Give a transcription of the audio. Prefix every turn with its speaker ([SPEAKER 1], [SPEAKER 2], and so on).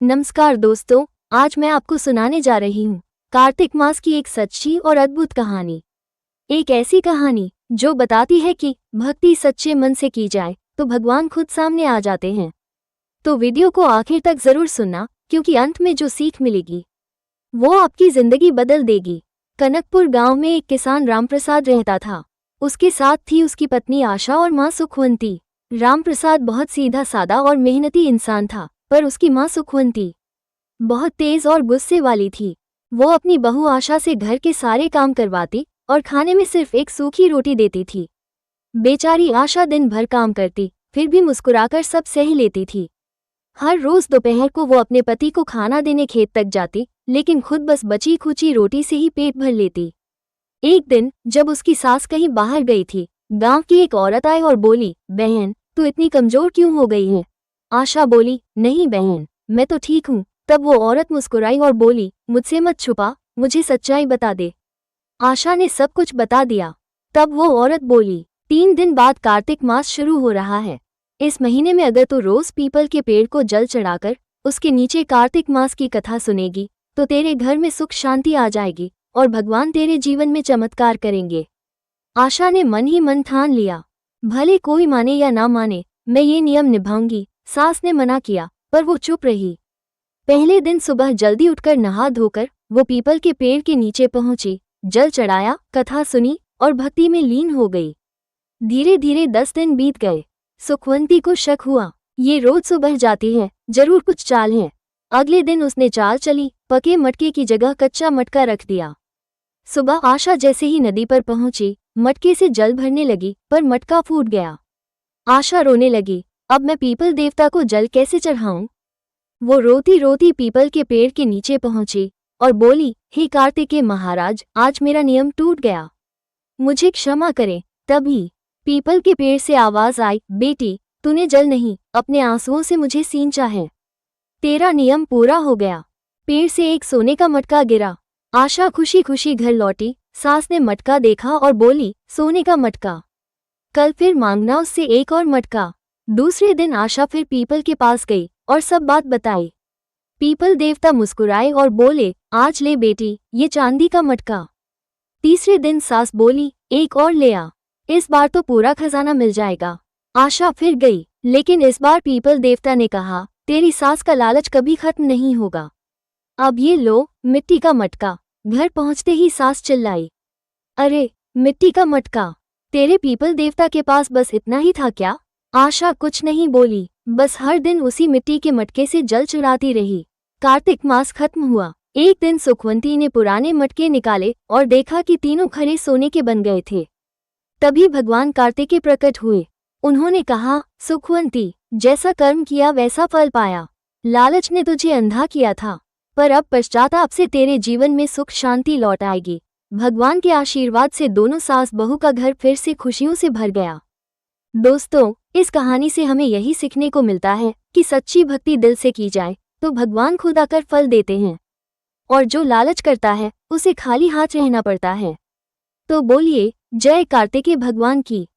[SPEAKER 1] नमस्कार दोस्तों, आज मैं आपको सुनाने जा रही हूँ कार्तिक मास की एक सच्ची और अद्भुत कहानी। एक ऐसी कहानी जो बताती है कि भक्ति सच्चे मन से की जाए तो भगवान खुद सामने आ जाते हैं। तो वीडियो को आखिर तक जरूर सुनना, क्योंकि अंत में जो सीख मिलेगी वो आपकी जिंदगी बदल देगी। कनकपुर गांव में एक किसान रामप्रसाद रहता था। उसके साथ थी उसकी पत्नी आशा और माँ सुखवंती। रामप्रसाद बहुत सीधा सादा और मेहनती इंसान था, पर उसकी माँ सुखवंती बहुत तेज और गुस्से वाली थी। वो अपनी बहू आशा से घर के सारे काम करवाती और खाने में सिर्फ एक सूखी रोटी देती थी। बेचारी आशा दिन भर काम करती, फिर भी मुस्कुराकर सब सह लेती थी। हर रोज दोपहर को वो अपने पति को खाना देने खेत तक जाती, लेकिन खुद बस बची खुची रोटी से ही पेट भर लेती। एक दिन जब उसकी सास कहीं बाहर गई थी, गांव की एक औरत आई और बोली, बहन तू इतनी कमजोर क्यों हो गई है? आशा बोली, नहीं बहन, मैं तो ठीक हूँ। तब वो औरत मुस्कुराई और बोली, मुझसे मत छुपा, मुझे सच्चाई बता दे। आशा ने सब कुछ बता दिया। तब वो औरत बोली, 3 दिन बाद कार्तिक मास शुरू हो रहा है। इस महीने में अगर तू रोज पीपल के पेड़ को जल चढ़ाकर उसके नीचे कार्तिक मास की कथा सुनेगी तो तेरे घर में सुख शांति आ जाएगी और भगवान तेरे जीवन में चमत्कार करेंगे। आशा ने मन ही मन ठान लिया, भले कोई माने या ना माने, मैं ये नियम निभाऊंगी। सास ने मना किया, पर वो चुप रही। पहले दिन सुबह जल्दी उठकर नहा धोकर वो पीपल के पेड़ के नीचे पहुंची, जल चढ़ाया, कथा सुनी और भक्ति में लीन हो गई। धीरे धीरे 10 दिन बीत गए। सुखवंती को शक हुआ, ये रोज सुबह जाती है, जरूर कुछ चाल है। अगले दिन उसने चाल चली, पके मटके की जगह कच्चा मटका रख दिया। सुबह आशा जैसे ही नदी पर पहुंची, मटके से जल भरने लगी, पर मटका फूट गया। आशा रोने लगी, अब मैं पीपल देवता को जल कैसे चढ़ाऊं? वो रोती रोती पीपल के पेड़ के नीचे पहुंची और बोली, हे कार्तिकेय महाराज, आज मेरा नियम टूट गया, मुझे क्षमा करें। तभी पीपल के पेड़ से आवाज आई, बेटी तूने जल नहीं, अपने आंसुओं से मुझे सींचा है, तेरा नियम पूरा हो गया। पेड़ से एक सोने का मटका गिरा। आशा खुशी खुशी घर लौटी। सास ने मटका देखा और बोली, सोने का मटका, कल फिर मांगना उससे एक और मटका। दूसरे दिन आशा फिर पीपल के पास गई और सब बात बताई। पीपल देवता मुस्कुराए और बोले, आज ले बेटी, ये चांदी का मटका। तीसरे दिन सास बोली, एक और ले आ, इस बार तो पूरा खजाना मिल जाएगा। आशा फिर गई, लेकिन इस बार पीपल देवता ने कहा, तेरी सास का लालच कभी खत्म नहीं होगा, अब ये लो मिट्टी का मटका। घर पहुंचते ही सास चिल्लाई, अरे मिट्टी का मटका, तेरे पीपल देवता के पास बस इतना ही था क्या? आशा कुछ नहीं बोली, बस हर दिन उसी मिट्टी के मटके से जल चढ़ाती रही। कार्तिक मास खत्म हुआ। एक दिन सुखवंती ने पुराने मटके निकाले और देखा कि तीनों खरे सोने के बन गए थे। तभी भगवान कार्तिकेय प्रकट हुए। उन्होंने कहा, सुखवंती, जैसा कर्म किया वैसा फल पाया। लालच ने तुझे अंधा किया था, पर अब पश्चाताप से तेरे जीवन में सुख शांति लौट आएगी। भगवान के आशीर्वाद से दोनों सास बहू का घर फिर से खुशियों से भर गया। दोस्तों, इस कहानी से हमें यही सीखने को मिलता है कि सच्ची भक्ति दिल से की जाए तो भगवान खुद आकर फल देते हैं, और जो लालच करता है उसे खाली हाथ रहना पड़ता है। तो बोलिए, जय कार्तिकेय भगवान की।